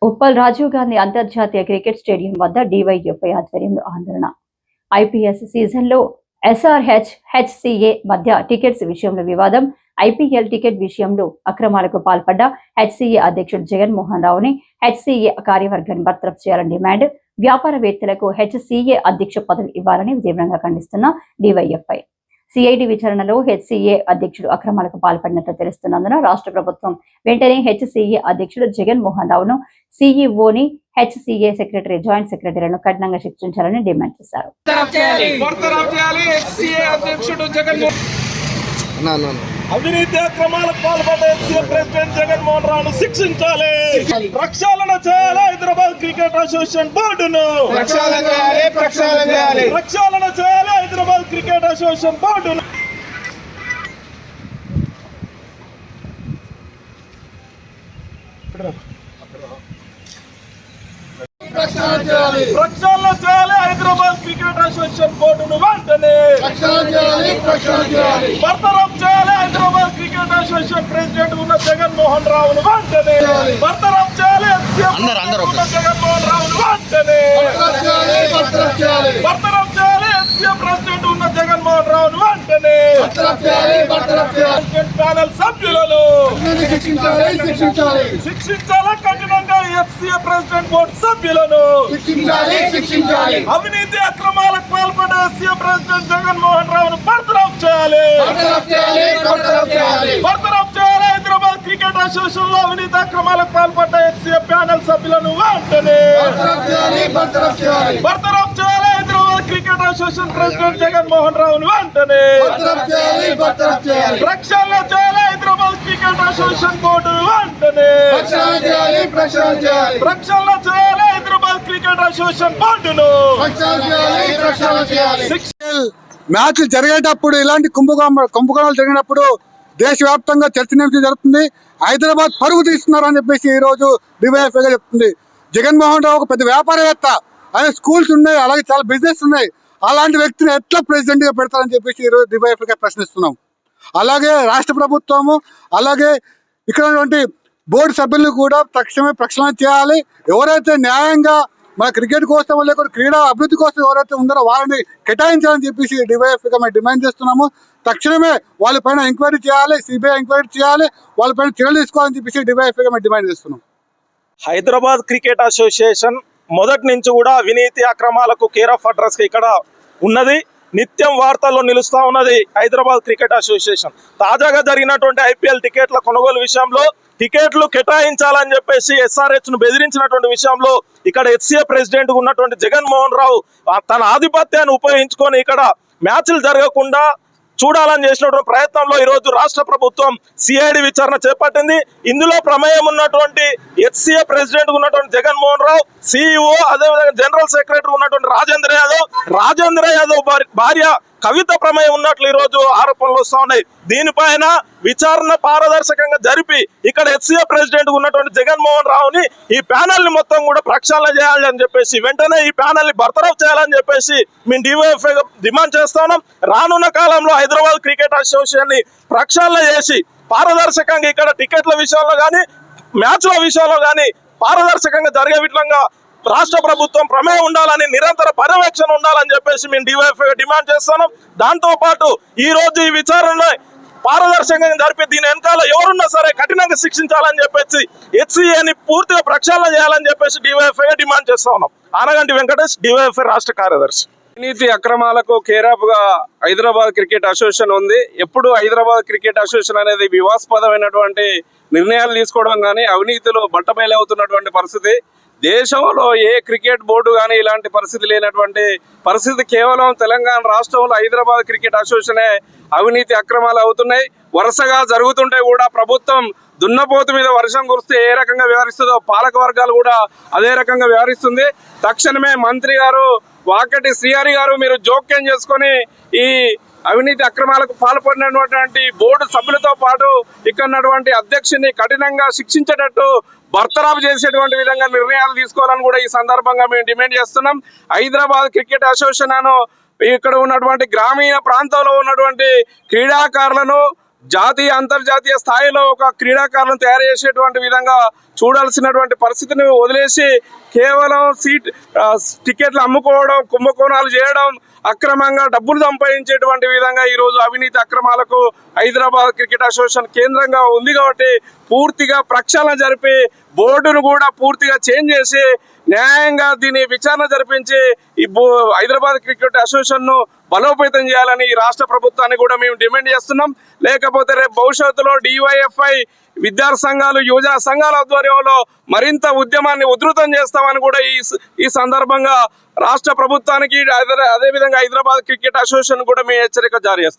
ఉప్పల్ రాజీవ్ గాంధీ అంతర్జాతీయ cricket stadium వద్ద DYFI ఆధ్వర్యంలో ఆందోళన. ఐపీఎల్ సీజన్లో ఎస్ఆర్హెచ్, హెచ్సీఏ మధ్య టికెట్స్ విషయంలో వివాదం. ఐపీఎల్ టికెట్ విషయంలో అక్రమాలకు పాల్పడ్డ హెచ్సీఏ అధ్యక్షుడు జగన్మోహన్ రావుని హెచ్సీఏ కార్యవర్గాన్ని బర్తరఫ్ చేయాలని డిమాండ్. వ్యాపారవేత్తలకు హెచ్సీఏ అధ్యక్ష పదవి ఇవ్వాలని తీవ్రంగా ఖండిస్తున్న డివైఎఫ్ఐ. సిఐడి విచారణలో హెచ్సీఏ అధ్యక్షుడు అక్రమాలకు పాల్పడినట్లు తెలుస్తున్నందున రాష్ట్ర ప్రభుత్వం వెంటనే హెచ్సీఏ అధ్యక్షుడు జగన్మోహన్ రావును, సీఈఓని, హెచ్సీఏ సెక్రటరీ, జాయింట్ సెక్రటరీలను కఠినంగా శిక్షించాలని డిమాండ్ చేశారు. అవినీతి అక్రమాలకు పాల్పడ్డ హెచ్సీఏ ప్రెసిడెంట్ జగన్మోహన్ రావును శిక్షించాలి. ప్రక్షాళన చేయాలి. హైదరాబాద్ క్రికెట్ అసోసియేషన్ బోర్డును ప్రక్షాళన చేయాలి. హైదరాబాద్ క్రికెట్ అసోసియేషన్ బోర్డును ప్రక్షాళన చేయాలి. హైదరాబాద్ క్రికెట్ అసోసియేషన్ బోర్డును వెంటనే బర్తరఫ్ చేయాలి. హైదరాబాద్ క్రికెట్ అసోసియేషన్ ప్రెసిడెంట్ ఉన్న జగన్మోహన్ రావును వెంటనే బర్తరఫ్ చేయాలి. జగన్మోహన్ రావును వెంటనే బర్తరఫ్ చేయాలి. హెచ్సీఏ ప్రెసిడెంట్ ఉన్న జగన్మోహన్ రావును వెంటనే ప్యానెల్ సభ్యులను శిక్షించాలి. కఠినంగా హెచ్సీఏ ప్రెసిడెంట్ బోర్డు సభ్యులను అవినీతి అక్రమాలకు పాల్పడ్డ హెచ్సీఏ ప్రెసిడెంట్ జగన్మోహన్ రావును బర్తరఫ్ చేయాలి. హైదరాబాద్ క్రికెట్ అసోసియేషన్ లో అవినీతి అక్రమాలకు పాల్పడ్డ హెచ్సీఏ ప్యానెల్ సభ్యులను వెంటనే బర్తరఫ్ చేయాలి. Hyderabad cricket association president Jaganmohan రావును వెంటనే ప్రక్షాళన చేయాలి. హైదరాబాద్ క్రికెట్ అసోసియేషన్ బోర్డును వెంటనే ప్రక్షాళన చేయాలి. హైదరాబాద్ క్రికెట్ అసోసియేషన్ బోర్డును మ్యాచ్లు జరిగేటప్పుడు ఇలాంటి కుంభకోణాలు జరిగినప్పుడు దేశవ్యాప్తంగా చర్చనీయాంశం జరుగుతుంది. హైదరాబాద్ పరుగు తీస్తున్నారని చెప్పేసి ఈ రోజు డివైఎఫ్ఐగా చెప్తుంది. జగన్మోహన్ రావు ఒక పెద్ద వ్యాపారవేత్త, ఆయన స్కూల్స్ ఉన్నాయి, అలాగే చాలా బిజినెస్ ఉన్నాయి. అలాంటి వ్యక్తిని ఎట్లా ప్రెసిడెంట్ గా పెడతారని చెప్పేసి ఈ రోజు డివైఎఫ్ఐగా ప్రశ్నిస్తున్నాం. అలాగే రాష్ట్ర ప్రభుత్వము, అలాగే ఇక్కడ ఉన్నటువంటి బోర్డు సభ్యులను కూడా తక్షణమే ప్రక్షాళన చేయాలి. ఎవరైతే న్యాయంగా మన క్రికెట్ కోసం లేకపోతే క్రీడా అభివృద్ధి కోసం ఎవరైతే ఉన్నారో వారిని కేటాయించాలని చెప్పేసి డివైఎఫ్ఐగా మేము డిమాండ్ చేస్తున్నాము. తక్షణమే వాళ్ళపైన ఎంక్వైరీ చేయాలి, సిబిఐ ఎంక్వైరీ చేయాలి, వాళ్ళపైన చర్యలు తీసుకోవాలని చెప్పేసి డివైఎఫ్ఐగా మేము డిమాండ్ చేస్తున్నాం. హైదరాబాద్ క్రికెట్ అసోసియేషన్ మొదటి నుంచి కూడా అవినీతి అక్రమాలకు కేర్ ఆఫ్ అడ్రస్ ఇక్కడ ఉన్నది. నిత్యం వార్తల్లో నిలుస్తా ఉన్నది హైదరాబాద్ క్రికెట్ అసోసియేషన్. తాజాగా జరిగినటువంటి ఐపీఎల్ టికెట్ల కొనుగోలు విషయంలో టికెట్లు కేటాయించాలని చెప్పేసి ఎస్ఆర్హెచ్ ను బెదిరించినటువంటి విషయంలో ఇక్కడ హెచ్సీఏ ప్రెసిడెంట్ ఉన్నటువంటి జగన్మోహన్ రావు తన ఆధిపత్యాన్ని ఉపయోగించుకొని ఇక్కడ మ్యాచ్లు జరగకుండా చూడాలని చేసినటువంటి ప్రయత్నంలో ఈరోజు రాష్ట్ర ప్రభుత్వం సిఐడి విచారణ చేపట్టింది. ఇందులో ప్రమేయం ఉన్నటువంటి హెచ్సీఏ ప్రెసిడెంట్ ఉన్నటువంటి జగన్మోహన్ రావు, సిఇఓ, అదేవిధంగా జనరల్ సెక్రటరీ ఉన్నటువంటి రాజేంద్ర యాదవ్ భార్య కవిత ప్రమేయం ఉన్నట్లు ఈరోజు ఆరోపణలు వస్తా ఉన్నాయి. దీనిపైన విచారణ పారదర్శకంగా జరిపి ఇక్కడ హెచ్సీఏ ప్రెసిడెంట్ ఉన్నటువంటి జగన్మోహన్ రావుని ఈ ప్యానెల్ ని మొత్తం కూడా ప్రక్షాళన చేయాలి అని చెప్పేసి, వెంటనే ఈ ప్యానెల్ ని బర్తరఫ్ చేయాలని చెప్పేసి మేము డివైఎఫ్ఐ డిమాండ్ చేస్తా ఉన్నాం. రానున్న కాలంలో హైదరాబాద్ క్రికెట్ అసోసియేషన్ ని ప్రక్షాళన చేసి పారదర్శకంగా ఇక్కడ టికెట్ల విషయంలో కానీ మ్యాచ్ల విషయంలో కానీ పారదర్శకంగా జరిగే విధంగా రాష్ట్ర ప్రభుత్వం ప్రమేయం ఉండాలని, నిరంతర పర్యవేక్షణ ఉండాలని చెప్పేసి మేము డివైఎఫ్ఐ డిమాండ్ చేస్తున్నాం. దాంతో పాటు ఈ రోజు ఈ విచారణలో పారదర్శకంగా జరిపి దీని వెనకాల ఎవరున్నా సరే కఠినంగా శిక్షించాలని చెప్పేసి హెచ్సీఏని పూర్తిగా ప్రక్షాళన చేయాలని చెప్పేసి డివైఎఫ్ఐ డిమాండ్ చేస్తా ఉన్నాం. ఆనగంటి వెంకటేష్, డివైఎఫ్ఐ రాష్ట్ర కార్యదర్శి. అవినీతి అక్రమాలకు కేరాఫ్ గా హైదరాబాద్ క్రికెట్ అసోసియేషన్ ఉంది. ఎప్పుడు హైదరాబాద్ క్రికెట్ అసోసియేషన్ అనేది వివాదాస్పదమైనటువంటి నిర్ణయాలు తీసుకోవడం కానీ అవినీతిలో బట్టబయలవుతున్నటువంటి పరిస్థితి. దేశంలో ఏ క్రికెట్ బోర్డు కానీ ఇలాంటి పరిస్థితి లేనటువంటి పరిస్థితి కేవలం తెలంగాణ రాష్ట్రంలో హైదరాబాద్ క్రికెట్ అసోసియేషనే అవినీతి అక్రమాలు అవుతున్నాయి. వరుసగా జరుగుతుంటే కూడా ప్రభుత్వం దున్నపోతు మీద వర్షం కురిస్తే ఏ రకంగా వ్యవహరిస్తుందో పాలక వర్గాలు కూడా అదే రకంగా వ్యవహరిస్తుంది. తక్షణమే మంత్రి గారు వాకటి శ్రీహరి గారు మీరు జోక్యం చేసుకొని ఈ అవినీతి అక్రమాలకు పాల్పడినటువంటి బోర్డు సభ్యులతో పాటు ఇక్కడ ఉన్నటువంటి అధ్యక్షుని కఠినంగా శిక్షించేటట్టు బర్తరాఫ్ చేసేటువంటి విధంగా నిర్ణయాలు తీసుకోవాలని కూడా ఈ సందర్భంగా మేము డిమాండ్ చేస్తున్నాం. హైదరాబాద్ క్రికెట్ అసోసియేషన్ ఇక్కడ ఉన్నటువంటి గ్రామీణ ప్రాంతంలో ఉన్నటువంటి క్రీడాకారులను జాతీయ అంతర్జాతీయ స్థాయిలో ఒక క్రీడాకారులను తయారు చేసేటువంటి విధంగా చూడాల్సినటువంటి పరిస్థితిని వదిలేసి కేవలం టికెట్లు అమ్ముకోవడం, కుంభకోణాలు చేయడం, అక్రమంగా డబ్బులు సంపాదించేటువంటి విధంగా ఈరోజు అవినీతి అక్రమాలకు హైదరాబాద్ క్రికెట్ అసోసియేషన్ కేంద్రంగా ఉంది. కాబట్టి పూర్తిగా ప్రక్షాళన జరిపి బోర్డును కూడా పూర్తిగా చేంజ్ చేసి న్యాయంగా దీని విచారణ జరిపించి ఈ హైదరాబాద్ క్రికెట్ అసోసియేషన్ ను బలోపేతం చేయాలని ఈ రాష్ట్ర ప్రభుత్వాన్ని కూడా మేము డిమాండ్ చేస్తున్నాం. లేకపోతే రేపు భవిష్యత్తులో డివైఎఫ్ఐ విద్యార్థి సంఘాలు, యువజన సంఘాల ఆధ్వర్యంలో మరింత ఉద్యమాన్ని ఉధృతం చేస్తామని కూడా ఈ సందర్భంగా రాష్ట్ర ప్రభుత్వానికి అదేవిధంగా హైదరాబాద్ క్రికెట్ అసోసియేషన్ కూడా మేము హెచ్చరిక జారీ చేస్తాం.